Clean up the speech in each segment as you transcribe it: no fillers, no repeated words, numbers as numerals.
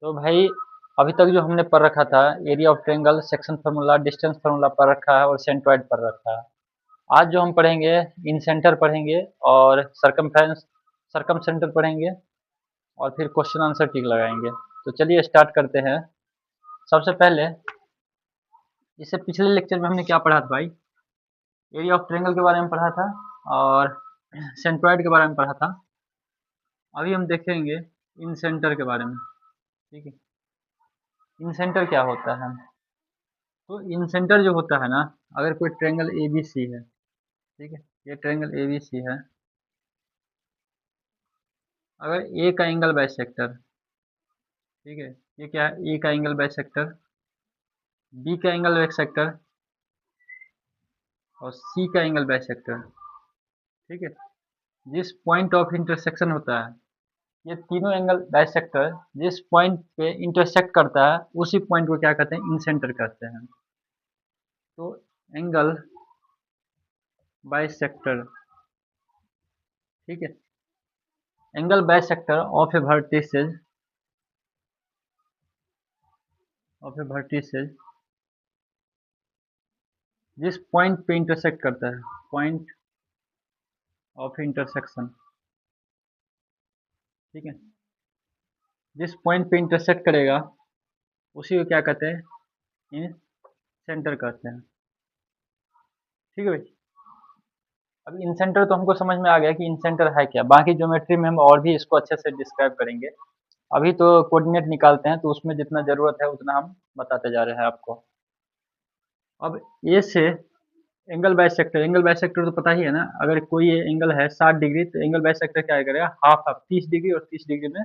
तो भाई अभी तक जो हमने पढ़ रखा था area of triangle, section formula, distance formula पढ़ रखा है और सेंट्रोइड पढ़ रखा है। आज जो हम पढ़ेंगे इन सेंटर पढ़ेंगे और सरकमफ्रेंस सरकम सेंटर पढ़ेंगे और फिर क्वेश्चन आंसर टिक लगाएंगे। तो चलिए स्टार्ट करते हैं। सबसे पहले इससे पिछले लेक्चर में हमने क्या पढ़ा था भाई? एरिया ऑफ ट्रायंगल के बारे में पढ़ा था और सेंट्रोइड के बारे में पढ़ा था। अभी हम देखेंगे इन सेंटर के बारे में। ठीक है, इन सेंटर क्या होता है? तो इन सेंटर जो होता है ना, अगर कोई ट्रायंगल ए बी सी है, ठीक है, ये ट्रायंगल ए बी सी है, अगर ए का एंगल बाइसेक्टर, ठीक है, ये क्या है? ए का एंगल बाइसेक्टर, बी का एंगल बाइसेक्टर और सी का एंगल बाइसेक्टर, ठीक है, जिस पॉइंट ऑफ इंटरसेक्शन होता है, ये तीनों एंगल बाइसेक्टर जिस पॉइंट पे इंटरसेक्ट करता है उसी पॉइंट को क्या कहते हैं? इन सेंटर कहते हैं। तो एंगल बाइसेक्टर, ठीक है, angle bisector of A vertices जिस पॉइंट पे इंटरसेक्ट करता है, पॉइंट ऑफ इंटरसेक्शन, ठीक है, जिस पॉइंट पे इंटरसेक्ट करेगा उसी को क्या कहते हैं? इन सेंटर कहते हैं। ठीक है भाई, अब इन सेंटर तो हमको समझ में आ गया कि इन सेंटर है क्या। बाकी ज्योमेट्री में हम और भी इसको अच्छे से डिस्क्राइब करेंगे। अभी तो कोऑर्डिनेट निकालते हैं, तो उसमें जितना जरूरत है उतना हम बताते जा रहे हैं आपको। अब ए से एंगल बाइसेक्टर तो पता ही है ना। अगर कोई एंगल है 60 डिग्री, तो एंगल बाइसेक्टर क्या करेगा? हाफ हाफ 30 डिग्री और 30 डिग्री में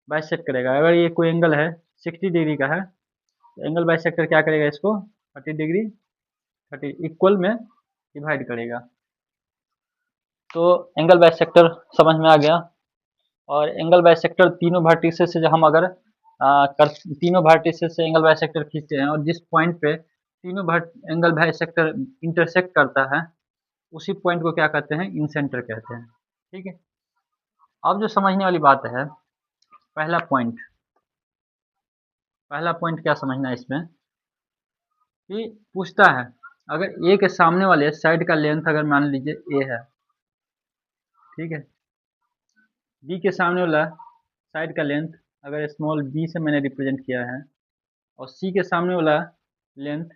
बाइसेक्ट करेगा। अगर ये कोई एंगल है 60 डिग्री का है, तो एंगल बाइसेक्टर क्या करेगा? इसको 30 डिग्री 30 इक्वल में डिवाइड करेगा। तो एंगल बाइसेक्टर समझ में आ गया। और एंगल बाइसेक्टर तीनों वर्टिसेस से हम अगर तीनों वर्टिसेस से एंगल बाइसेक्टर खींचते हैं और जिस पॉइंट पे तीनों एंगल बाइसेक्टर इंटरसेक्ट करता है उसी पॉइंट को क्या कहते हैं? इन सेंटर कहते हैं। ठीक है, अब जो समझने वाली बात है, पहला पॉइंट क्या समझना है इसमें कि पूछता है अगर ए के सामने वाले साइड का लेंथ अगर मान लीजिए ए है, ठीक है, बी के सामने वाला साइड का लेंथ अगर स्मॉल बी से मैंने रिप्रेजेंट किया है और सी के सामने वाला लेंथ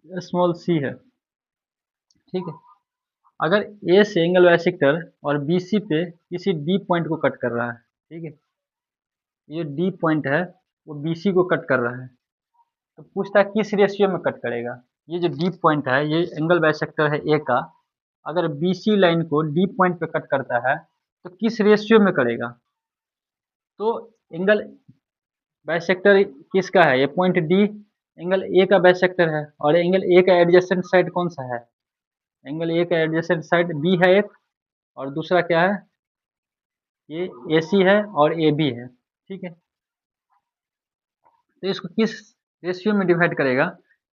स्मॉल सी है, ठीक है, अगर ए से एंगल बाइसेक्टर और बी सी पे किसी डी पॉइंट को कट कर रहा है, ठीक है, ये डी पॉइंट है वो बी सी को कट कर रहा है, तो पूछता है किस रेशियो में कट करेगा। ये जो डी पॉइंट है ये एंगल बाइसेक्टर है ए का, अगर बी सी लाइन को डी पॉइंट पे कट करता है तो किस रेशियो में करेगा? तो एंगल बाइसेक्टर किसका है? ये पॉइंट डी एंगल ए का बाइसेक्टर है और एंगल ए का एडजेसेंट साइड कौन सा है? एंगल ए का एडजेसेंट साइड बी है एक, और दूसरा क्या है? ये ए सी है और ए बी है। ठीक है, तो इसको किस रेशियो में डिवाइड करेगा?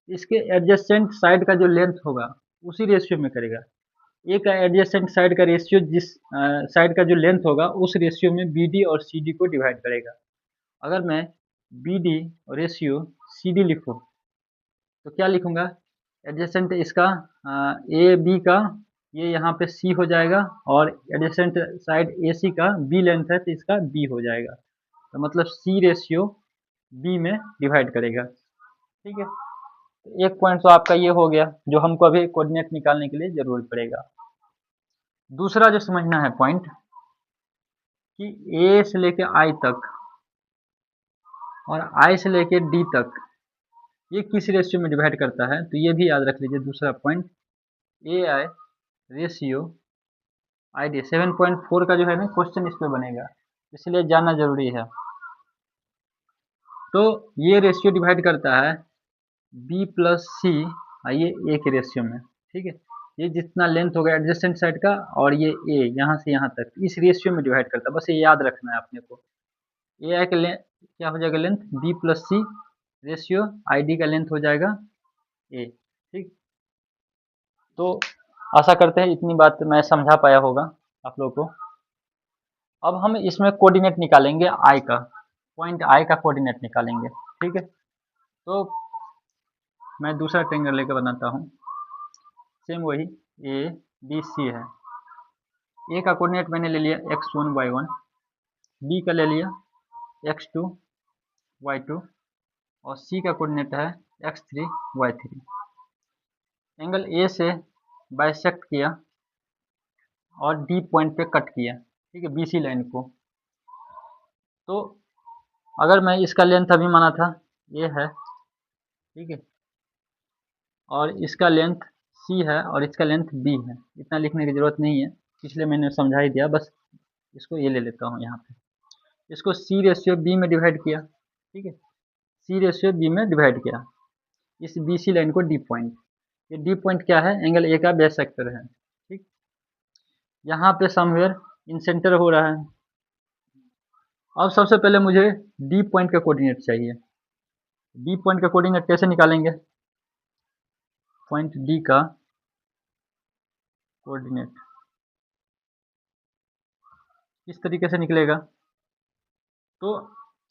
इसके एडजेसेंट साइड का जो लेंथ होगा उसी रेशियो में करेगा। ए का एडजेसेंट साइड का रेशियो जिस साइड का जो लेंथ होगा उस रेशियो में बी डी और सी डी को डिवाइड करेगा। अगर मैं B D ratio C D लिखूँ तो क्या लिखूंगा? एडजेसेंट इसका ए बी का ये यहाँ पे सी हो जाएगा और एडजेसेंट साइड ए सी का बी लेंथ है तो इसका बी हो जाएगा। तो मतलब सी रेशियो बी में डिवाइड करेगा। ठीक है, तो एक पॉइंट तो आपका ये हो गया जो हमको अभी कोऑर्डिनेट निकालने के लिए जरूरत पड़ेगा। दूसरा जो समझना है पॉइंट कि ए से लेके आई तक और आई से लेके डी तक ये किस रेशियो में डिवाइड करता है, तो ये भी याद रख लीजिए। दूसरा point A I ratio I D 7.4 का जो है ना क्वेश्चन इस पे बनेगा, इसलिए जानना जरूरी है। तो ये रेशियो डिवाइड करता है बी प्लस सी ये ए के रेशियो में। ठीक है, ये जितना लेंथ होगा एडजेसेंट साइड का और ये ए यहाँ से यहाँ तक इस रेशियो में डिवाइड करता है। बस ये याद रखना है अपने को। ए आई का लेंथ क्या हो जाएगा? Length B plus C ratio I D का लेंथ हो जाएगा ए। ठीक, तो आशा करते हैं इतनी बात मैं समझा पाया होगा आप लोगों को। अब हम इसमें कोऑर्डिनेट निकालेंगे आई का। पॉइंट आई का कोऑर्डिनेट निकालेंगे। ठीक है, तो मैं दूसरा ट्रायंगल लेकर बनाता हूँ, सेम वही ए बी सी है। ए का कोऑर्डिनेट मैंने ले लिया x1 y1, बी का ले लिया x2 y2 और सी का कोऑर्डिनेट है x3 y3। एंगल ए से बाइसेक्ट किया और डी पॉइंट पे कट किया, ठीक है, बीसी लाइन को। तो अगर मैं इसका लेंथ अभी माना था ये है, ठीक है, और इसका लेंथ सी है और इसका लेंथ बी है, इतना लिखने की ज़रूरत नहीं है, इसलिए मैंने समझा ही दिया, बस इसको ये ले लेता हूँ यहाँ पे। इसको सी रेशियो बी में डिवाइड किया, ठीक है, सी रेशियो बी में डिवाइड किया इस बी सी लाइन को डी पॉइंट। ये डी पॉइंट क्या है, एंगल ए का बेस सेक्टर है। ठीक, यहाँ पे समवेयर इन सेंटर हो रहा है। अब सबसे पहले मुझे डी पॉइंट का कोऑर्डिनेट चाहिए। डी पॉइंट का कोऑर्डिनेट कैसे निकालेंगे, पॉइंट डी का कोऑर्डिनेट किस तरीके से निकलेगा, तो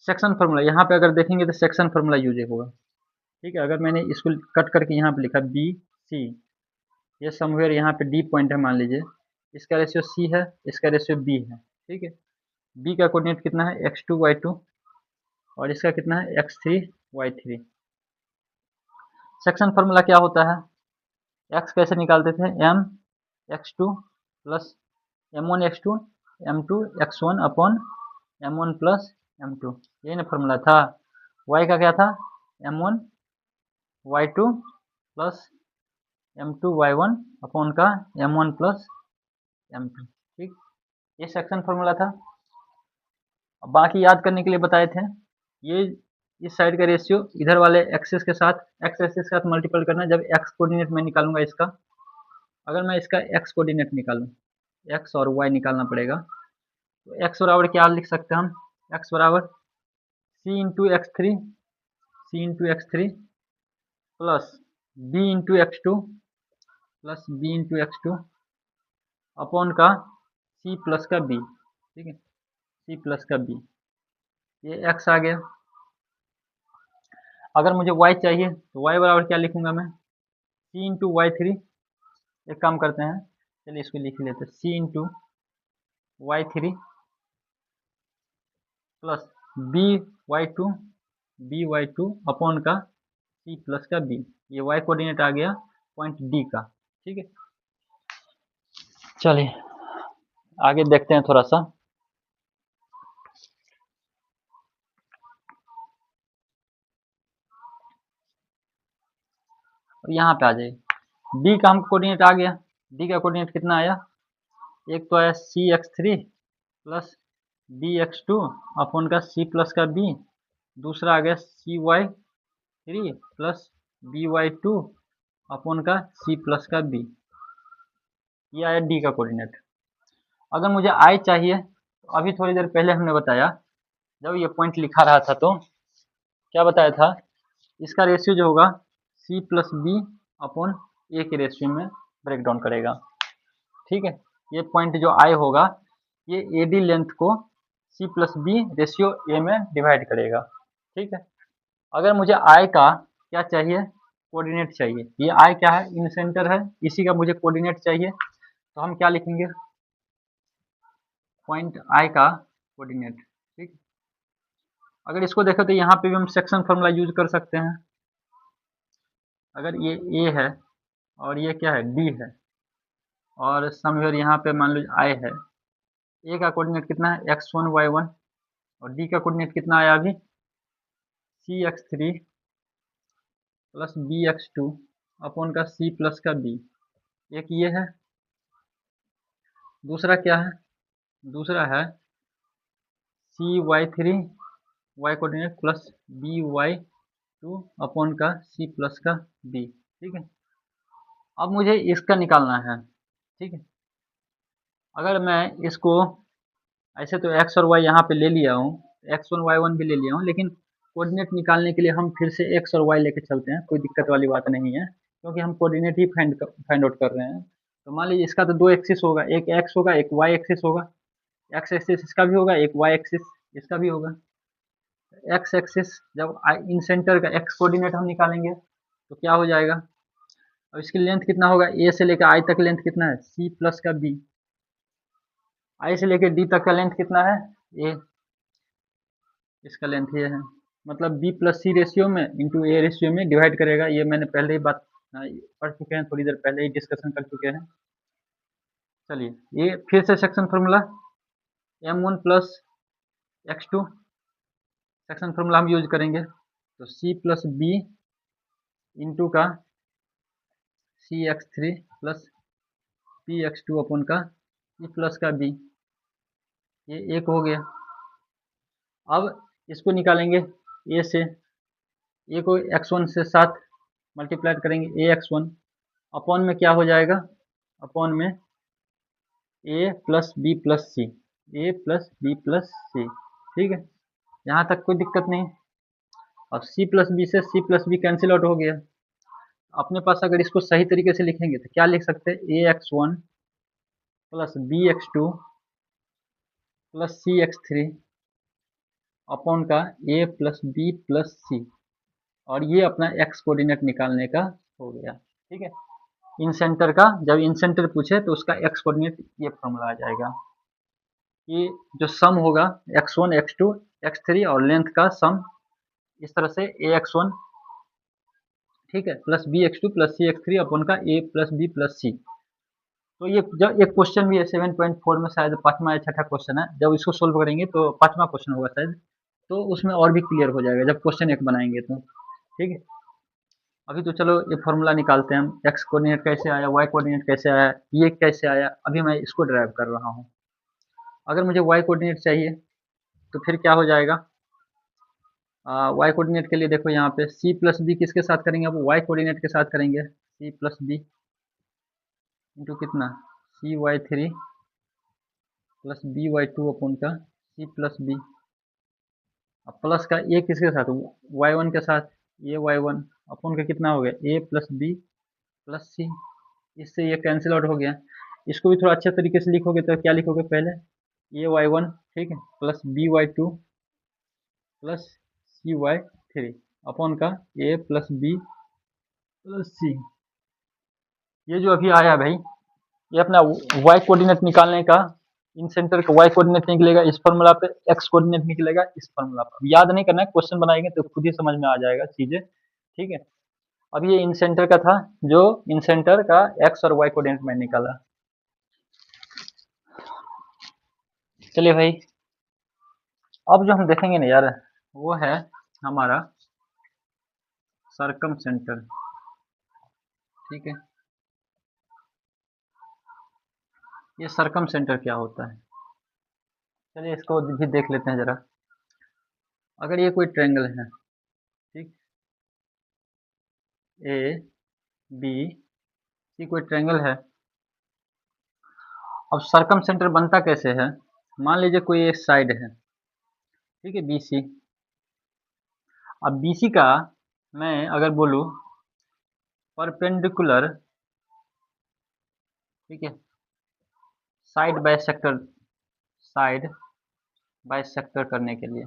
सेक्शन फार्मूला यहाँ पे अगर देखेंगे तो सेक्शन फार्मूला यूज होगा। ठीक है, अगर मैंने इसको कट करके यहाँ पे लिखा बी सी, ये समवेयर यहाँ पे डी पॉइंट है मान लीजिए, इसका रेशियो सी है, इसका रेशियो बी है। ठीक है, बी का कोऑर्डिनेट कितना है x2 y2 और इसका कितना है x3 y3। सेक्शन फार्मूला क्या होता है, x कैसे निकालते थे, m x2 plus m1 x2 m2 x1 upon m1 plus m2, यही ना फार्मूला था। y का क्या था, m1 y2 plus m2 y1 upon का m1 प्लस m2। ठीक, ये सेक्शन फार्मूला था। बाकी याद करने के लिए बताए थे, ये इस साइड का रेशियो इधर वाले एक्सिस के साथ, एक्स एक्सिस के साथ मल्टीपल करना। जब एक्स कोऑर्डिनेट मैं निकालूंगा इसका, अगर मैं इसका एक्स कोऑर्डिनेट निकालूं, एक्स और वाई निकालना पड़ेगा, तो एक्स बराबर क्या लिख सकते हैं हम, एक्स बराबर C into X three, C into X three plus B into X two plus B into X two upon का सी प्लस का बी। ठीक है, सी प्लस का बी, ये एक्स आ गया। अगर मुझे y चाहिए तो y बराबर क्या लिखूंगा मैं, c इंटू वाई थ्री। एक काम करते हैं, चलिए इसको लिख लेते हैं, c into y three plus B Y two upon का c प्लस का b। ये y कोऑर्डिनेट आ गया पॉइंट D का। ठीक है, चलिए आगे देखते हैं थोड़ा सा। और यहाँ पे आ जाइए, D का हमको कोऑर्डिनेट आ गया। D का कोऑर्डिनेट कितना आया, एक तो आया C X three plus B X two upon का सी प्लस का बी, दूसरा आ गया C Y three plus B Y two upon का सी प्लस का बी। ये आया डी का कोऑर्डिनेट। अगर मुझे आई चाहिए तो अभी थोड़ी देर पहले हमने बताया, जब ये पॉइंट लिखा रहा था तो क्या बताया था, इसका रेशियो जो होगा सी प्लस बी अपॉन ए के रेशियो में ब्रेक डाउन करेगा। ठीक है, ये पॉइंट जो आई होगा ये ए डी लेंथ को सी प्लस बी रेशियो ए में डिवाइड करेगा। ठीक है, अगर मुझे आई का क्या चाहिए, कोऑर्डिनेट चाहिए, ये आई क्या है, इन सेंटर है, इसी का मुझे कोऑर्डिनेट चाहिए, तो हम क्या लिखेंगे, पॉइंट आई का कोऑर्डिनेट। ठीक, अगर इसको देखें तो यहाँ पे भी हम सेक्शन फार्मूला यूज कर सकते हैं। अगर ये ए है और ये क्या है, डी है, और समवेयर यहाँ पे मान लो आई है, ए का कोऑर्डिनेट कितना है x1 y1 और डी का कोऑर्डिनेट कितना आया अभी C X three plus B X two upon का सी प्लस का बी। एक ये है, दूसरा क्या है, दूसरा है C Y three Y coordinate plus B Y two upon का सी प्लस का बी। ठीक है, अब मुझे इसका निकालना है। ठीक है, अगर मैं इसको ऐसे तो एक्स और वाई यहाँ पे ले लिया हूँ, एक्स वन वाई वन भी ले लिया हूँ, लेकिन कोऑर्डिनेट निकालने के लिए हम फिर से एक्स और वाई लेके चलते हैं, कोई दिक्कत वाली बात नहीं है, क्योंकि हम कोऑर्डिनेट ही फाइंड आउट कर रहे हैं। तो मान लीजिए इसका तो दो एक्सिस होगा, एक एक्स होगा एक वाई एक्सिस होगा, एक्स एक्सिस इसका भी होगा, एक वाई एक्सिस इसका भी होगा। एक्स एक्सिस जब इन सेंटर का एक्स कोऑर्डिनेट हम निकालेंगे तो क्या हो जाएगा, अब इसकी लेंथ कितना होगा, ए से लेकर आई तक लेंथ कितना है, सी प्लस का बी, आई से लेकर डी तक का लेंथ कितना है, ए, इसका लेंथ ये है, मतलब बी प्लस सी रेशियो में इंटू ए रेशियो में डिवाइड करेगा, ये मैंने पहले ही बात पढ़ चुके हैं, थोड़ी देर पहले ही डिस्कशन कर चुके हैं। चलिए ये फिर से section formula m1 plus x2 section formula हम यूज करेंगे, तो c प्लस बी इंटू का C X three plus P X two upon का e प्लस का b, ये एक हो गया। अब इसको निकालेंगे a से, a को x1 से साथ मल्टीप्लाई करेंगे, a x1 अपॉन में क्या हो जाएगा, अपॉन में a plus B plus C, a plus B plus C, ठीक है, यहाँ तक कोई दिक्कत नहीं। अब c प्लस बी से c plus B cancel out हो गया, अपने पास अगर इसको सही तरीके से लिखेंगे तो क्या लिख सकते हैं, A X one plus B X two plus C X three upon का A plus B plus C, और ये अपना एक्स कोऑर्डिनेट निकालने का हो गया, ठीक है। इन सेंटर का जब इन सेंटर पूछे तो उसका एक्स कोऑर्डिनेट ये फॉर्मूला आ जाएगा, ये जो सम होगा x one x two x three और लेंथ का सम, इस तरह से ए एक्स वन, ठीक है, plus B X two plus C X three upon का A plus B plus C. तो ये जब एक क्वेश्चन भी है 7.4 में, शायद पांचवा या छठा क्वेश्चन है, जब इसको सोल्व करेंगे तो पांचवा क्वेश्चन होगा शायद, तो उसमें और भी क्लियर हो जाएगा जब क्वेश्चन एक बनाएंगे तो, ठीक है। अभी तो चलो ये फॉर्मूला निकालते हैं हम, एक्स कोऑर्डिनेट कैसे आया, वाई कोऑर्डिनेट कैसे आया, ये कैसे आया, अभी मैं इसको ड्राइव कर रहा हूँ। अगर मुझे वाई कोऑर्डिनेट चाहिए तो फिर क्या हो जाएगा, वाई कोऑर्डिनेट के लिए देखो यहाँ पे सी प्लस बी किसके साथ करेंगे, अब वाई कोऑर्डिनेट के साथ करेंगे, सी प्लस बी इंटू कितना, C Y three plus B Y two upon का सी प्लस बी, अब प्लस का ए किसके साथ, वाई वन के साथ, ए वाई वन अपॉन का कितना हो गया, ए प्लस बी प्लस सी, इससे ये कैंसिल आउट हो गया। इसको भी थोड़ा अच्छे तरीके से लिखोगे तो क्या लिखोगे, पहले ए वाई वन, ठीक है, plus B Y two plus C Y three upon का A plus B plus C. ये जो अभी आया भाई, ये अपना वाई कोऑर्डिनेट निकालने का, इन सेंटर का वाई कोऑर्डिनेट निकलेगा इस फॉर्मूला पे, एक्स कोऑर्डिनेट निकलेगा इस फॉर्मूला पे। याद नहीं करना है, क्वेश्चन बनाएंगे तो खुद ही समझ में आ जाएगा चीजें, ठीक है। अब ये इन सेंटर का था, जो इन सेंटर का एक्स और वाई कोऑर्डिनेट मैंने निकाला। चलिए भाई, अब जो हम देखेंगे ना यार, वो है हमारा सरकम सेंटर, ठीक है। ये सरकम सेंटर क्या होता है, चलिए इसको भी देख लेते हैं जरा। अगर ये कोई ट्रायंगल है, ठीक, ए बी सी कोई ट्रायंगल है, अब सरकम सेंटर बनता कैसे है, मान लीजिए कोई एक साइड है, ठीक है, बी सी। अब बी सी का मैं अगर बोलूँ परपेंडिकुलर, ठीक है, साइड बाय सेक्टर करने के लिए,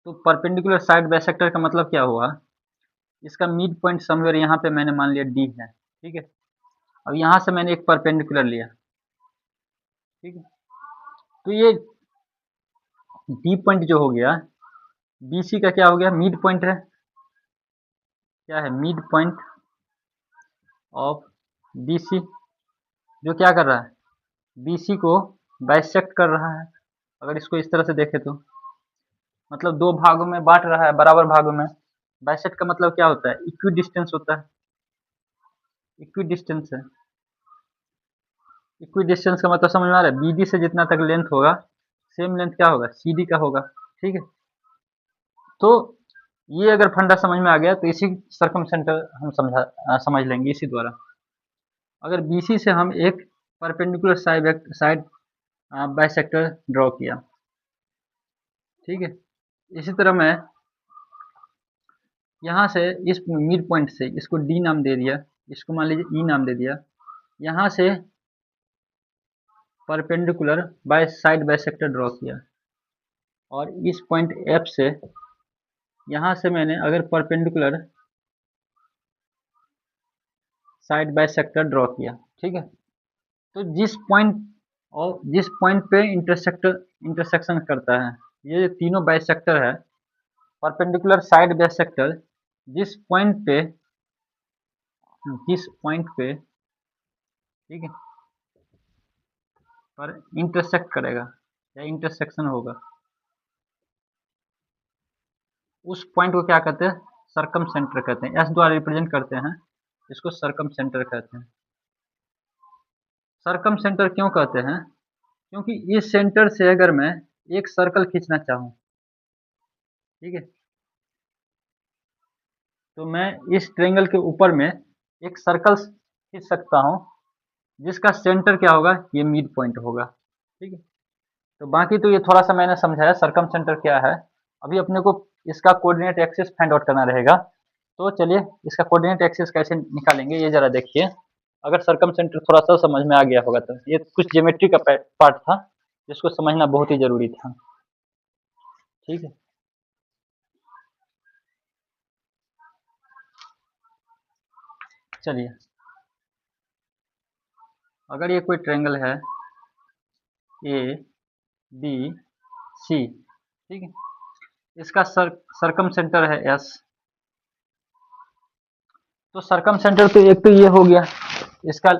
तो परपेंडिकुलर साइड बाय सेक्टर का मतलब क्या हुआ, इसका मिड पॉइंट समवेयर यहाँ पे मैंने मान लिया डी है, ठीक है। अब यहाँ से मैंने एक परपेंडिकुलर लिया, ठीक है, तो ये डी पॉइंट जो हो गया, बी सी का क्या हो गया, मिड पॉइंट है, क्या है, mid point of B C, जो क्या कर रहा है, बी सी को बाइसेक्ट कर रहा है। अगर इसको इस तरह से देखें तो मतलब दो भागों में बांट रहा है, बराबर भागों में। बाइसेक्ट का मतलब क्या होता है, इक्वी डिस्टेंस होता है, इक्वी डिस्टेंस है। इक्वी डिस्टेंस का मतलब समझ में आ रहा है, बी डी से जितना तक लेंथ होगा सेम लेंथ क्या होगा, सी डी का होगा, ठीक है। तो ये अगर फंडा समझ में आ गया तो इसी सरकम सेंटर हम समझ लेंगे इसी द्वारा। अगर BC से हम एक परपेंडिकुलर साइड बाइसेक्टर ड्रॉ किया, ठीक है, इसी तरह मैं यहाँ से इस मिड पॉइंट से इसको D नाम दे दिया, इसको मान लीजिए E नाम दे दिया, यहाँ से परपेंडिकुलर साइड बाइसेक्टर ड्रॉ किया, और इस पॉइंट एफ से यहाँ से मैंने अगर परपेंडिकुलर साइड बाइसेक्टर ड्रॉ किया, ठीक है, तो जिस पॉइंट पे इंटरसेक्शन करता है, ये तीनों बाइसेक्टर है, परपेंडिकुलर साइड बाइसेक्टर जिस पॉइंट पे ठीक है पर इंटरसेक्ट करेगा या इंटरसेक्शन होगा, उस पॉइंट को क्या कहते हैं, सरकम सेंटर कहते हैं। एस द्वारा रिप्रेजेंट करते हैं, इसको सरकम सेंटर कहते हैं। सरकम सेंटर क्यों कहते हैं, क्योंकि इस सेंटर से अगर मैं एक सर्कल खींचना चाहूँ, ठीक है, तो मैं इस ट्रायंगल के ऊपर में एक सर्कल खींच सकता हूँ, जिसका सेंटर क्या होगा, ये मिड पॉइंट होगा, ठीक है। तो बाकी तो ये थोड़ा सा मैंने समझाया सरकम सेंटर क्या है। अभी अपने को इसका कोऑर्डिनेट एक्सिस फाइंड आउट करना रहेगा। तो चलिए इसका कोऑर्डिनेट एक्सिस कैसे निकालेंगे ये जरा देखिए। अगर सरकम सेंटर थोड़ा सा समझ में आ गया होगा तो ये कुछ ज्योमेट्री का पार्ट था जिसको समझना बहुत ही जरूरी था, ठीक है। चलिए अगर ये कोई ट्रायंगल है ए बी सी, ठीक है, इसका सरकम सेंटर है एस, तो सरकम सेंटर तो एक तो ये हो गया, इसका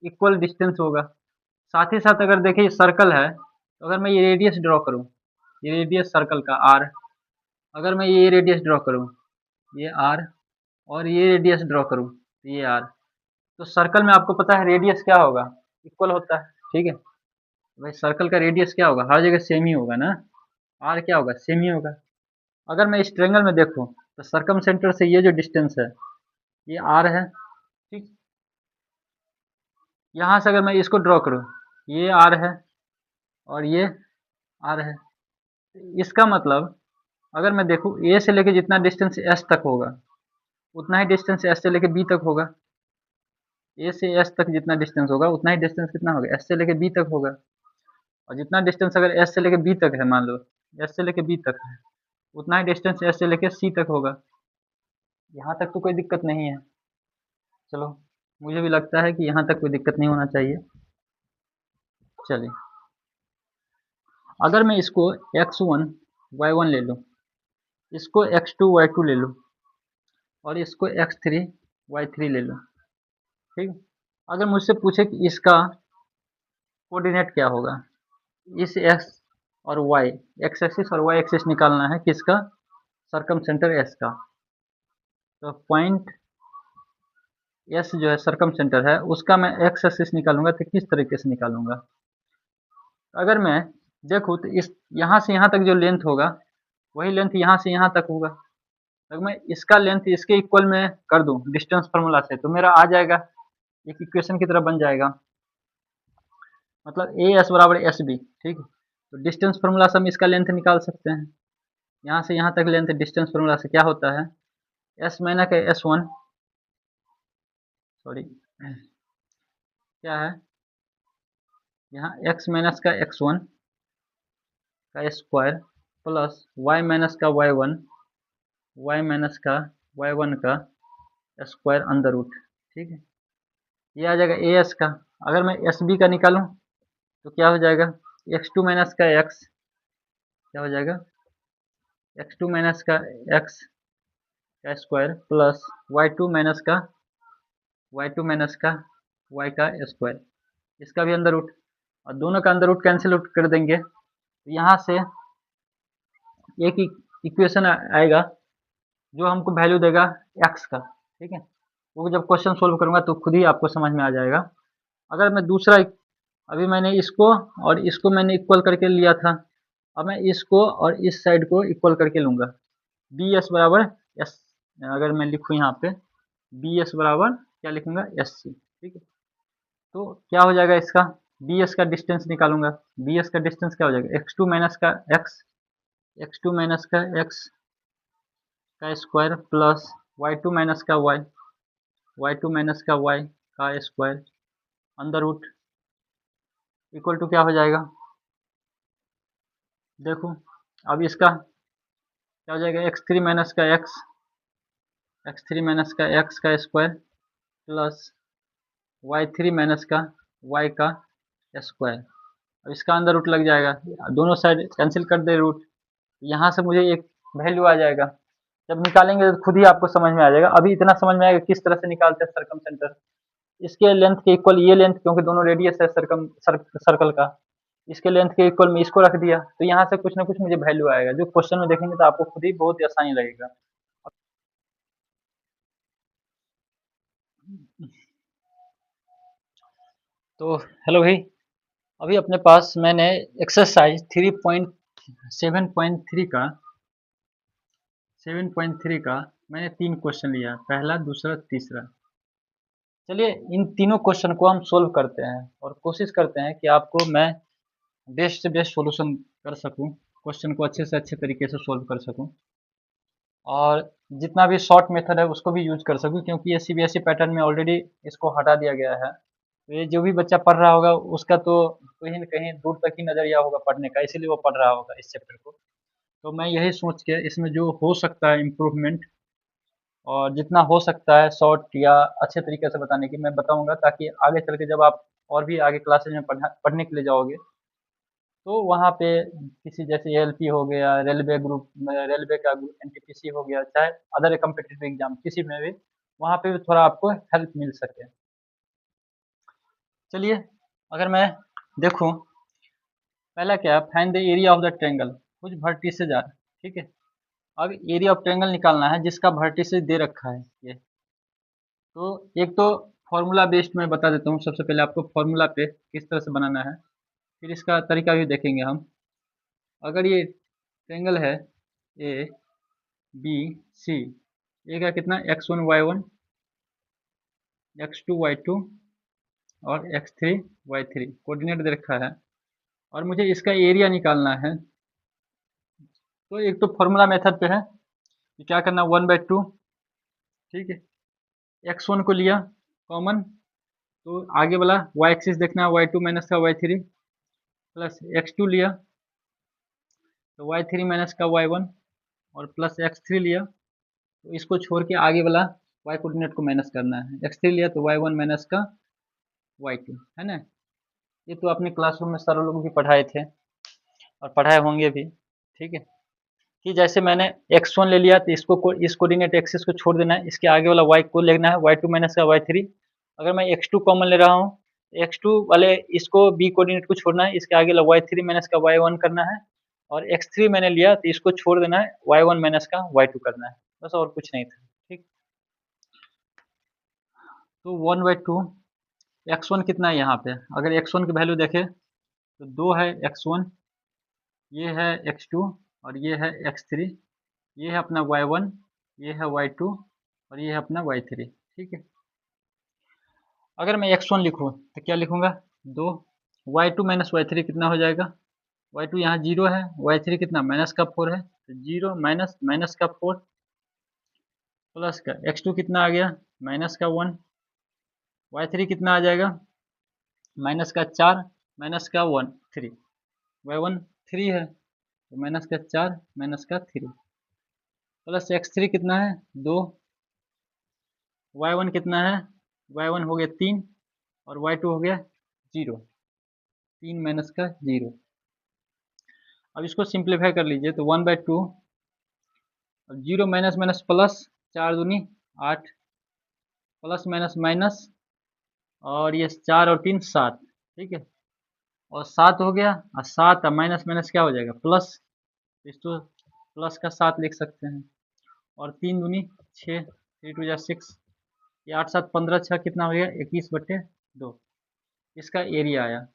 इक्वल डिस्टेंस होगा। साथ ही साथ अगर देखिए सर्कल है, तो अगर मैं ये रेडियस ड्रॉ करूँ, ये रेडियस सर्कल का आर, अगर मैं ये रेडियस ड्रॉ करूँ, ये आर, और ये रेडियस ड्रॉ करूँ, ये आर, तो सर्कल में आपको पता है रेडियस क्या होगा, इक्वल होता है, ठीक है। भाई सर्कल का रेडियस क्या होगा, हर जगह सेम ही होगा ना, आर क्या होगा, सेम ही होगा। अगर मैं इस ट्रायंगल में देखूँ तो सर्कम सेंटर से ये जो डिस्टेंस है ये आर है, ठीक। यहाँ से अगर मैं इसको ड्रॉ करूँ, ये आर है और ये आर है, इसका मतलब अगर मैं देखूँ ए से लेके जितना डिस्टेंस एस तक होगा उतना ही डिस्टेंस एस से लेके बी तक होगा, ए से एस तक जितना डिस्टेंस होगा उतना ही डिस्टेंस कितना होगा, एस से लेके बी तक होगा। और जितना डिस्टेंस अगर एस से लेके बी तक है, मान लो एस से लेके बी तक है, उतना ही डिस्टेंस एस से लेके सी तक होगा। यहाँ तक तो कोई दिक्कत नहीं है, चलो मुझे भी लगता है कि यहाँ तक कोई दिक्कत नहीं होना चाहिए। चलिए अगर मैं इसको x1 y1 ले लूँ, इसको x2 y2 ले लूँ और इसको x3 y3 ले लूँ, ठीक। अगर मुझसे पूछे कि इसका कोऑर्डिनेट क्या होगा, इस x और y, एक्स एक्सिस और y एक्सिस निकालना है किसका, सरकम सेंटर s का। तो पॉइंट s जो है सरकम सेंटर है उसका मैं x एक्सिस निकालूंगा, तो किस तरीके से निकालूंगा, अगर मैं देखूँ तो इस यहाँ से यहाँ तक जो लेंथ होगा वही लेंथ यहाँ से यहाँ तक होगा। अगर मैं इसका लेंथ इसके इक्वल में कर दूं डिस्टेंस फार्मूला से, तो मेरा आ जाएगा, एक इक्वेशन की तरह बन जाएगा, मतलब ए एस बराबर एस बी, ठीक है। तो डिस्टेंस फार्मूला से हम इसका लेंथ निकाल सकते हैं, यहाँ से यहाँ तक लेंथ डिस्टेंस फार्मूला से क्या होता है, एस माइनस का एस वन, सॉरी क्या है, यहाँ एक्स माइनस का एक्स वन का स्क्वायर प्लस वाई माइनस का वाई वन, वाई माइनस का वाई वन का स्क्वायर अंडर रूट, ठीक है। ये आ जाएगा ए एस का। अगर मैं एस बी का निकालूं तो क्या हो जाएगा, एक्स टू माइनस का एक्स, क्या हो जाएगा, एक्स टू माइनस का एक्स का square plus y two minus का वाई का स्क्वायर, इसका भी अंदर रूट, और दोनों का अंदर रूट कैंसिल आउट कर देंगे, तो यहाँ से एक इक्वेशन आएगा जो हमको वैल्यू देगा एक्स का, ठीक है। वो जब क्वेश्चन सोल्व करूंगा तो खुद ही आपको समझ में आ जाएगा। अगर मैं दूसरा, अभी मैंने इसको और इसको मैंने इक्वल करके लिया था, अब मैं इसको और इस साइड को इक्वल करके लूँगा, बी एस बराबर एस, अगर मैं लिखूँ यहाँ पे बी एस बराबर क्या लिखूँगा, एस सी, ठीक है। तो क्या हो जाएगा इसका, बी एस का डिस्टेंस निकालूंगा, बी एस का डिस्टेंस क्या हो जाएगा, एक्स टू माइनस का एक्स, एक्स टू माइनस का एक्स का square plus y two minus का वाई, वाई टू माइनस का वाई का square under root equal to क्या हो जाएगा, देखो अब इसका क्या हो जाएगा, x3 माइनस का x3 माइनस का x का स्क्वायर प्लस y3 माइनस का y का स्क्वायर। अब इसका अंदर रूट लग जाएगा, दोनों साइड कैंसिल कर दे रूट, यहाँ से मुझे एक वैल्यू आ जाएगा। जब निकालेंगे तो खुद ही आपको समझ में आ जाएगा। अभी इतना समझ में आएगा किस तरह से निकालते हैं सर्कम सेंटर। इसके लेंथ के इक्वल ये लेंथ, क्योंकि दोनों रेडियस है सर्कल का, इसके लेंथ के इक्वल में इसको रख दिया, तो यहाँ से कुछ ना कुछ मुझे वैल्यू आएगा, जो क्वेश्चन में देखेंगे तो आपको खुद ही बहुत ही आसानी लगेगा। तो हेलो भाई, अभी अपने पास मैंने एक्सरसाइज 7.3 का मैंने 3 क्वेश्चन लिया, पहला, दूसरा, तीसरा। चलिए इन तीनों क्वेश्चन को हम सोल्व करते हैं और कोशिश करते हैं कि आपको मैं बेस्ट से बेस्ट सॉल्यूशन कर सकूं, क्वेश्चन को अच्छे से अच्छे तरीके से सोल्व कर सकूं, और जितना भी शॉर्ट मेथड है उसको भी यूज कर सकूं, क्योंकि ये सीबीएसई पैटर्न में ऑलरेडी इसको हटा दिया गया है। तो ये जो भी बच्चा पढ़ रहा होगा उसका तो कहीं न कहीं दूर तक ही नज़रिया होगा पढ़ने का, इसीलिए वो पढ़ रहा होगा इस चैप्टर को। तो मैं यही सोच के इसमें जो हो सकता है इम्प्रूवमेंट, और जितना हो सकता है शॉर्ट या अच्छे तरीके से बताने की मैं बताऊँगा, ताकि आगे चल के जब आप और भी आगे क्लासेज में पढ़ने के लिए जाओगे, तो वहाँ पे किसी जैसे एएलपी हो गया, रेलवे ग्रुप में रेलवे का एनटीपीसी हो गया, चाहे अदर कॉम्पिटिटिव एग्जाम किसी में भी, वहाँ पे भी थोड़ा आपको हेल्प मिल सके। चलिए अगर मैं देखूँ, पहला क्या है, find the area of the triangle कुछ वर्टिसेज आर, ठीक है। अब एरिया ऑफ ट्रायंगल निकालना है जिसका वर्टिसेज दे रखा है ये। तो एक तो फॉर्मूला बेस्ड मैं बता देता हूँ, सबसे पहले आपको फॉर्मूला पे किस तरह से बनाना है, फिर इसका तरीका भी देखेंगे हम। अगर ये ट्रायंगल है ए बी सी, ए का कितना x1 y1, x2 y2 और x3 y3 कोऑर्डिनेट दे रखा है, और मुझे इसका एरिया निकालना है। तो एक तो फॉर्मूला मेथड पे है कि क्या करना, 1/2, ठीक है। x1 को लिया कॉमन, तो आगे वाला y एक्सिस देखना है, y2 माइनस का y3 प्लस x2 लिया तो y3 माइनस का y1 और प्लस x3 लिया, तो इसको छोड़ के आगे वाला y कोऑर्डिनेट को माइनस करना है, x3 लिया तो y1 माइनस का y2, है ना। ये तो अपने क्लासरूम में सर लोग भी पढ़ाए थे और पढ़ाए होंगे भी, ठीक है। कि जैसे मैंने x1 ले लिया तो इसको इस कोऑर्डिनेट एक्सिस को छोड़ देना है, इसके आगे वाला y को लेना है, y2 माइनस का y3। अगर मैं x2 कॉमन ले रहा हूँ, x2 वाले इसको b कोऑर्डिनेट को छोड़ना है, इसके आगे वाला y3 माइनस का y1 करना है, और x3 मैंने लिया तो इसको छोड़ देना है, y1 माइनस का y2 करना है, बस और कुछ नहीं था, ठीक। तो 1/2 x1 कितना है यहाँ पे, अगर x1 की वैल्यू देखें तो 2 है x1, ये है x2 और ये है x3, ये है अपना y1, ये है y2 और ये है अपना y3, ठीक है। अगर मैं x1 लिखूँ तो क्या लिखूँगा, 2, y2 माइनस y3 कितना हो जाएगा, y2 यहाँ 0 है, y3 कितना माइनस का 4 है, तो 0 माइनस माइनस का 4 प्लस का x2 कितना आ गया, माइनस का 1, y3 कितना आ जाएगा, माइनस का 4 माइनस का 1 3, y1 3 है तो माइनस का 4 माइनस का 3 प्लस x3 कितना है 2, y1 कितना है, y1 हो गया 3 और y2 हो गया 0, 3 माइनस का 0। अब इसको सिंप्लीफाई कर लीजिए तो 1/2, अब 0 माइनस माइनस प्लस, 4 दूनी 8, प्लस माइनस माइनस, और ये 4 और 3 7, ठीक है। और 7 हो गया, और 7 और माइनस माइनस क्या हो जाएगा प्लस, इसको प्लस का 7 लिख सकते हैं, और 3 दूनी 6, 3 2 6, ये 8 7 15, 6 कितना हो गया 21/2, इसका एरिया आया।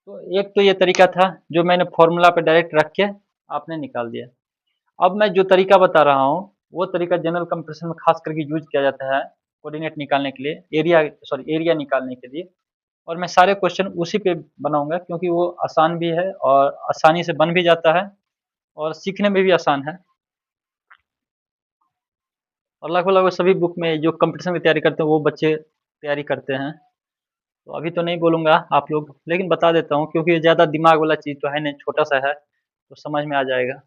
तो एक तो ये तरीका था जो मैंने फॉर्मूला पे डायरेक्ट रख के आपने निकाल दिया। अब मैं जो तरीका बता रहा हूँ वो तरीका जनरल कंप्रेशन में खास करके यूज किया जाता है कोऑर्डिनेट निकालने के लिए, एरिया निकालने के लिए, और मैं सारे क्वेश्चन उसी पे बनाऊंगा क्योंकि वो आसान भी है और आसानी से बन भी जाता है और सीखने में भी आसान है, और लगभग लगभग सभी बुक में जो कंपटीशन की तैयारी करते हैं वो बच्चे तैयारी करते हैं। तो अभी तो नहीं बोलूँगा आप लोग, लेकिन बता देता हूँ क्योंकि ये ज़्यादा दिमाग वाला चीज़ तो है नहीं, छोटा सा है, तो समझ में आ जाएगा।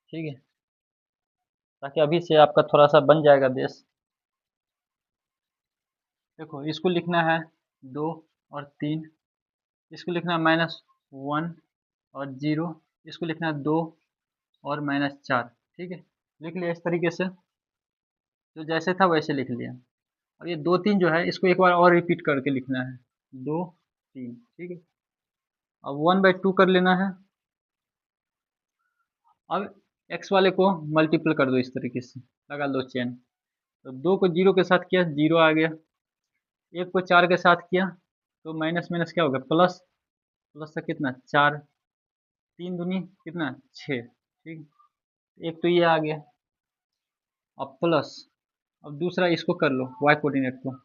ठीक है, ताकि अभी से आपका थोड़ा सा बन जाएगा बेस। देखो इसको लिखना है 2 और 3, इसको लिखना है -1 और 0, इसको लिखना है 2 और -4। ठीक है, लिख लिया इस तरीके से, जो जैसे था वैसे लिख लिया। और ये 2 3 जो है इसको एक बार और रिपीट करके लिखना है, 2 3। ठीक है, अब 1/2 कर लेना है। अब x वाले को मल्टीपल कर दो इस तरीके से, लगा दो चेन। तो 2 को 0 के साथ किया 0 आ गया, 1 को 4 के साथ किया तो माइनस माइनस क्या हो गया प्लस, प्लस का कितना 4, 3 दूनी कितना 6। ठीक, एक तो ये आ गया। अब प्लस, अब दूसरा इसको कर लो y कोऑर्डिनेट को,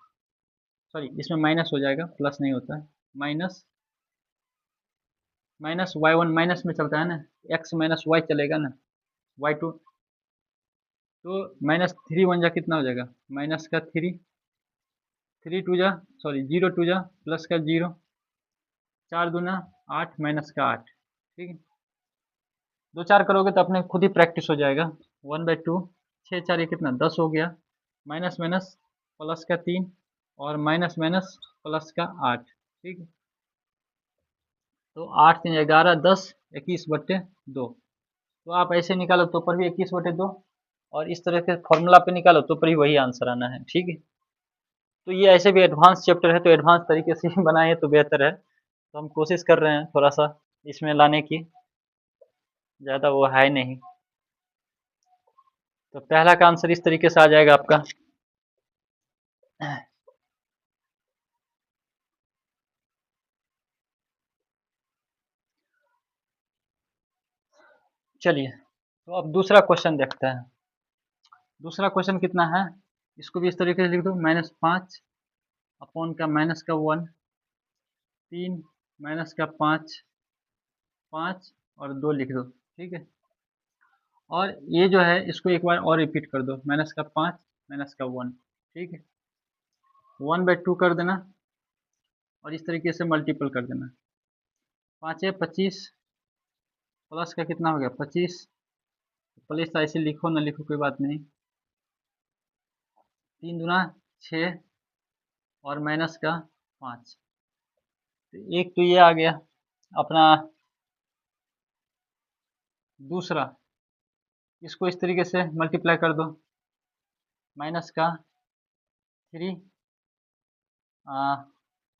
सॉरी इसमें माइनस हो जाएगा, प्लस नहीं होता है, माइनस माइनस y1 माइनस में चलता है ना, x माइनस y चलेगा ना, y2 तो -3 1 जा कितना हो जाएगा माइनस का 3, 3 2 जा सॉरी 0 2 जा प्लस का 0, 4 दूना 8 माइनस का 8। ठीक है, 2 4 करोगे तो अपने खुद ही प्रैक्टिस हो जाएगा। 1/2, 6 4 ये कितना 10 हो गया, माइनस माइनस प्लस का 3 और माइनस माइनस प्लस का 8। ठीक है, तो 8 3 11 10 21/2। तो आप ऐसे निकालो तो पर भी 21/2, और इस तरह के फॉर्मूला पे निकालो तो पर ही वही आंसर आना है। ठीक है, तो ये ऐसे भी एडवांस चैप्टर है तो एडवांस तरीके से ही बनाए तो बेहतर है, तो हम कोशिश कर रहे हैं थोड़ा सा इसमें लाने की, ज़्यादा वो है नहीं। तो पहला का आंसर इस तरीके से आ जाएगा आपका। चलिए, तो अब दूसरा क्वेश्चन देखते हैं। दूसरा क्वेश्चन कितना है, इसको भी इस तरीके से लिख दो, -5 अपॉन का -1, 3 माइनस का 5, 5 और 2 लिख दो। ठीक है, और ये जो है इसको एक बार और रिपीट कर दो, -5 -1। ठीक है, 1/2 कर देना और इस तरीके से मल्टीपल कर देना, 5 25 प्लस का कितना हो गया 25, प्लस ऐसे लिखो ना लिखो कोई बात नहीं, 3 दूना 6 और माइनस का 5। तो एक तो ये आ गया अपना। दूसरा, इसको इस तरीके से मल्टीप्लाई कर दो, माइनस का 3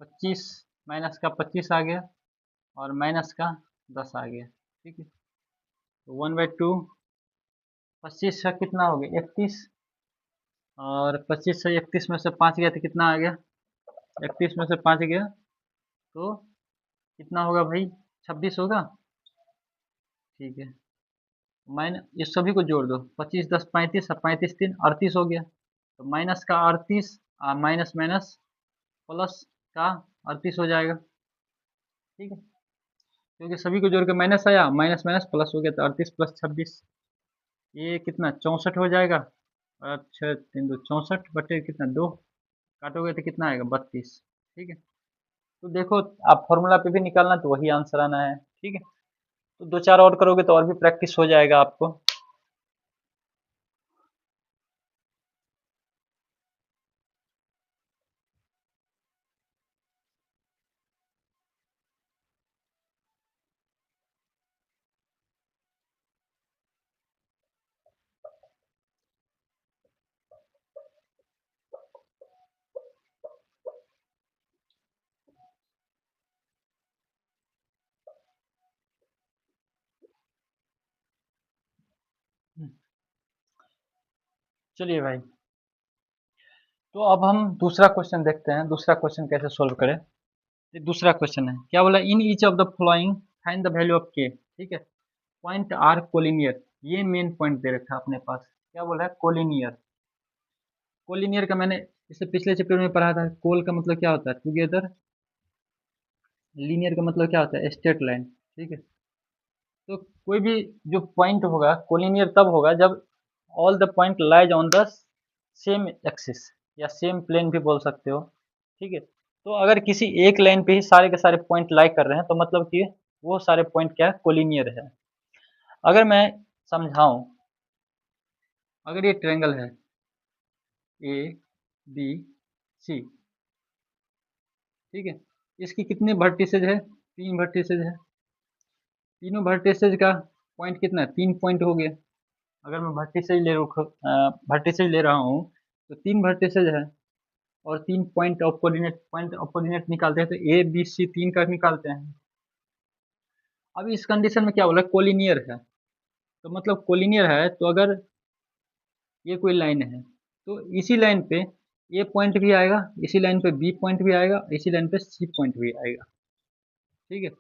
25 माइनस का 25 आ गया और माइनस का 10 आ गया। ठीक है, तो 1/2, 25 का कितना हो गया 31, और 25 से 31 में से 5 गया तो कितना आ गया, 31 में से 5 गया तो कितना होगा भाई 26 होगा। ठीक है, इस सभी को जोड़ दो, 25 10 35 और 35 3 38 हो गया, तो माइनस का 38 माइनस माइनस प्लस का 38 हो जाएगा। ठीक है, क्योंकि सभी को जोड़ के माइनस आया, माइनस माइनस प्लस हो गया, तो 38 + 26 ये कितना 64 हो जाएगा। अच्छा 3 2 64 बटे कितना 2, काटोगे तो कितना आएगा 32। ठीक है, तो देखो आप फॉर्मूला पे भी निकालना तो वही आंसर आना है। ठीक है, तो 2 4 और करोगे तो और भी प्रैक्टिस हो जाएगा आपको। चलिए भाई, तो अब हम दूसरा क्वेश्चन देखते हैं, दूसरा क्वेश्चन कैसे सोल्व करें। ये दूसरा क्वेश्चन है, क्या बोला, in each of the following find the value of के। ठीक है, पॉइंट आर कोलिनियर, ये मेन पॉइंट दे रखा है अपने पास। क्या बोला है कोलिनियर, कोलिनियर का मैंने इससे पिछले चैप्टर में पढ़ा था, कोल का मतलब क्या होता है टुगेदर, लीनियर का मतलब क्या होता है स्ट्रेट लाइन। ठीक है, तो कोई भी जो पॉइंट होगा कोलिनियर तब होगा जब all the point lies on the same axis या सेम प्लेन भी बोल सकते हो। ठीक है, तो अगर किसी एक लाइन पे ही सारे के सारे पॉइंट लाई कर रहे हैं तो मतलब कि वो सारे पॉइंट क्या है, कोलिनियर है। अगर मैं समझाऊं, अगर ये ट्रायंगल है ए बी सी, ठीक है, इसकी कितने वर्टिसेज है, 3 वर्टिसेज है। तीनों वर्टिसेज का पॉइंट कितना है, 3 पॉइंट हो गया। अगर मैं वर्टिसेज ले रहा हूँ तो 3 वर्टिसेज है और 3 पॉइंट ऑफ कोऑर्डिनेट निकालते हैं तो ए बी सी 3 का निकालते हैं। अब इस कंडीशन में क्या बोला, कोलिनियर है। तो मतलब कोलिनियर है तो अगर ये कोई लाइन है तो इसी लाइन पे ए पॉइंट भी आएगा, इसी लाइन पे बी पॉइंट भी आएगा, इसी लाइन पे सी पॉइंट भी आएगा। ठीक है,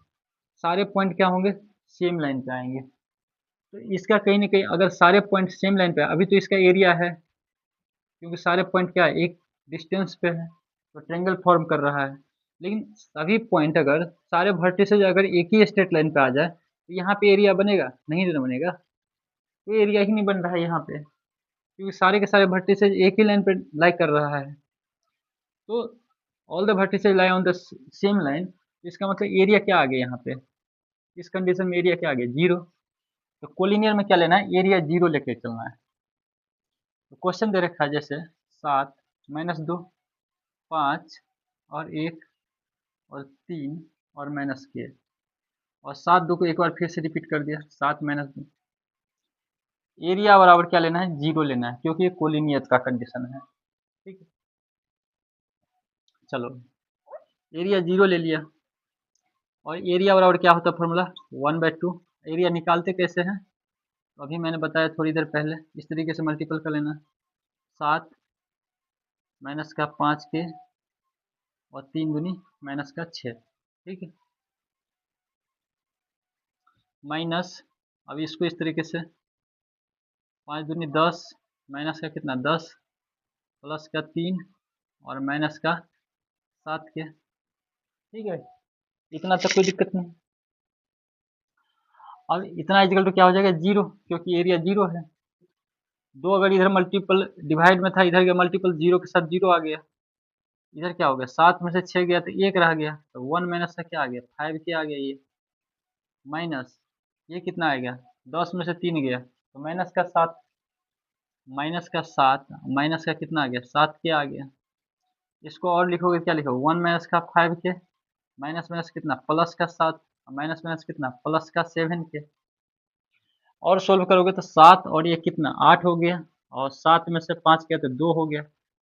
सारे पॉइंट क्या होंगे, सेम लाइन पे आएंगे। तो इसका कहीं ना कहीं अगर सारे पॉइंट सेम लाइन पे, अभी तो इसका एरिया है क्योंकि सारे पॉइंट क्या है, एक डिस्टेंस पे है तो ट्रायंगल फॉर्म कर रहा है। लेकिन सभी पॉइंट अगर सारे वर्टिसेज अगर एक ही स्ट्रेट लाइन पे आ जाए तो यहाँ पे एरिया बनेगा, नहीं तो बनेगा, कोई एरिया ही नहीं बन रहा है यहाँ पे क्योंकि सारे के सारे वर्टिसेज एक ही लाइन पे लाई कर रहा है। तो all the vertices lie on the same line, इसका मतलब एरिया क्या आ गया यहाँ पे, इस कंडीशन में एरिया क्या आ गया, जीरो। तो कोलिनियर में क्या लेना है, एरिया जीरो लेके चलना है। तो क्वेश्चन दे रखा है जैसे 7 -2 5 और 1 और 3 और -k, और 7 2 को एक बार फिर से रिपीट कर दिया, 7 -2। एरिया बराबर क्या लेना है, जीरो लेना है क्योंकि ये कोलिनियर का कंडीशन है। ठीक है, चलो एरिया जीरो ले लिया। और एरिया बराबर क्या होता है फॉर्मूला, 1/2। एरिया निकालते कैसे हैं, तो अभी मैंने बताया थोड़ी देर पहले, इस तरीके से मल्टीपल कर लेना, 7 माइनस का 5k और 3 दूनी माइनस का 6। ठीक है, माइनस, अब इसको इस तरीके से 5 दूनी 10, माइनस का कितना 10, प्लस का 3 और माइनस का 7k। ठीक है, इतना तक कोई दिक्कत नहीं। अब इतना इक्वल टू क्या हो जाएगा, जीरो, क्योंकि एरिया जीरो है। दो अगर इधर मल्टीपल डिवाइड में था, इधर के मल्टीपल जीरो के साथ जीरो आ गया, इधर क्या हो गया, 7 में से 6 गया तो 1 रह गया, तो 1 माइनस का क्या आ गया, 5k आ गया ये, माइनस ये कितना आएगा, 10 में से 3 गया तो माइनस का 7, माइनस का कितना आ गया, 7k आ गया। इसको और लिखोगे क्या लिखोगे, 1 माइनस का 5k, माइनस माइनस कितना प्लस का 7, माइनस माइनस कितना प्लस का 7k। और सोल्व करोगे तो 7 और ये कितना 8 हो गया, और 7 में से 5 गया तो 2 हो गया।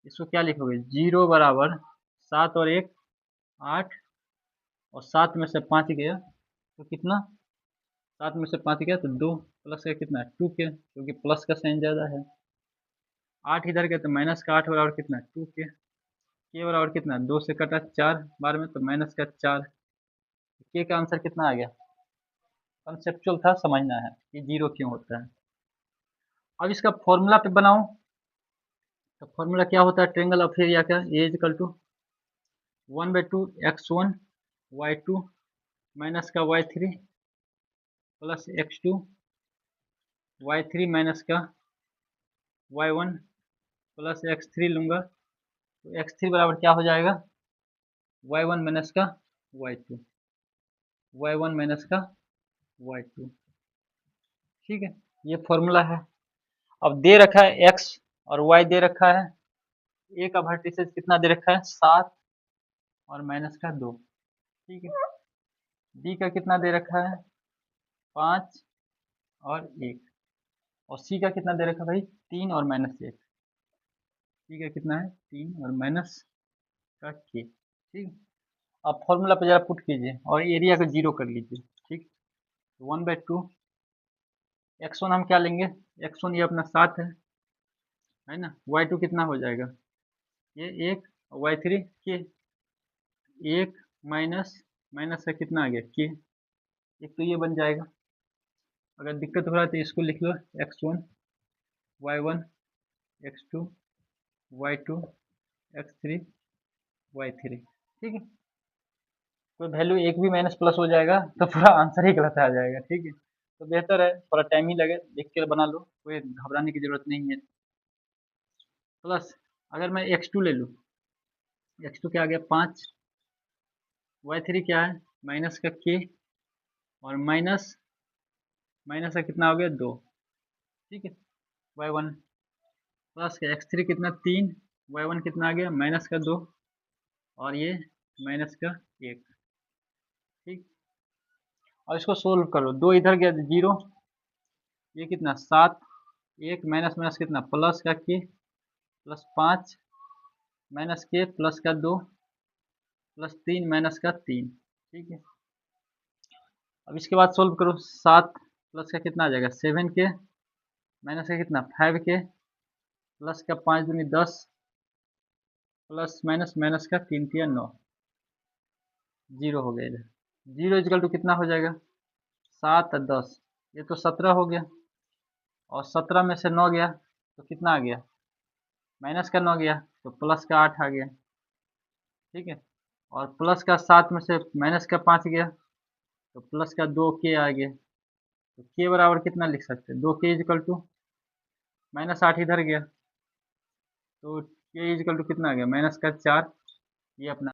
इसको क्या लिखोगे, जीरो बराबर 7 और 1 8, और 7 में से 5 गया तो कितना, 7 में से 5 गया तो 2, प्लस का कितना 2k क्योंकि प्लस का साइन ज़्यादा है। 8 इधर गया तो माइनस का 8 बराबर कितना 2k, के बराबर कितना 2 से कटा 4 बार में तो माइनस का 4। के का आंसर कितना आ गया, कंसेप्चुअल था, समझना है कि जीरो क्यों होता है। अब इसका फॉर्मूला पे बनाओ, तो फॉर्मूला क्या होता है ट्रायंगल ऑफ एरिया का, ए equal to 1/2 x1 y2 minus का y3 plus x2 y3 minus का y1 प्लस x3 लूँगा तो x3 बराबर क्या हो जाएगा, y1 माइनस का y2, y1 माइनस का y2। ठीक है, ये फॉर्मूला है। अब दे रखा है x और y दे रखा है, a का वर्टिसेस कितना दे रखा है 7 और माइनस का 2। ठीक है, b का कितना दे रखा है 5 और 1, और सी का कितना दे रखा है भाई 3 और -1। सी का कितना है 3 और माइनस का k। ठीक, अब फॉर्मूला पे जरा पुट कीजिए और एरिया को जीरो कर लीजिए। ठीक, 1/2 x1 हम क्या लेंगे, x1 ये अपना 7 है ना, y2 कितना हो जाएगा ये 1, y3 के 1 माइनस माइनस का कितना आ गया के, एक तो ये बन जाएगा। अगर दिक्कत हो रहा है तो इसको लिख लो x1 y1 x2 y2 x3 y3। ठीक है, कोई वैल्यू एक भी माइनस प्लस हो जाएगा तो पूरा आंसर ही गलत आ जाएगा। ठीक है, तो बेहतर है थोड़ा टाइम ही लगे, देख के बना लो, कोई घबराने की जरूरत नहीं है। प्लस अगर मैं x2 ले लूँ, x2 क्या आ गया 5, y3 क्या है माइनस का k, और माइनस माइनस का कितना हो गया 2, ठीक है, y1 प्लस का x3 कितना 3, y1 कितना आ गया माइनस का 2, और ये माइनस का 1, ठीक। और इसको सोल्व करो, 2 इधर गया 0, ये कितना 7, 1 माइनस माइनस कितना प्लस का k, प्लस 5 माइनस के प्लस का 2 प्लस 3 माइनस का 3, ठीक है। अब इसके बाद सोल्व करो, 7 प्लस का कितना आ जाएगा 7 के, माइनस का कितना 5 के, प्लस का 5 दूनी 10, प्लस माइनस माइनस का 3 तिया 9, 0 हो गया इधर। 0 इजकल टू कितना हो जाएगा 7 और 10, ये तो 17 हो गया, और 17 में से 9 गया तो कितना आ गया माइनस का 9 गया तो प्लस का 8 आ गया, ठीक है। और प्लस का 7 में से माइनस का 5 गया तो प्लस का 2 के आ गया, तो के बराबर कितना लिख सकते हैं 2 के इजकल टू माइनस 8 इधर गया, तो के इजकल टू कितना आ गया माइनस का 4, ये अपना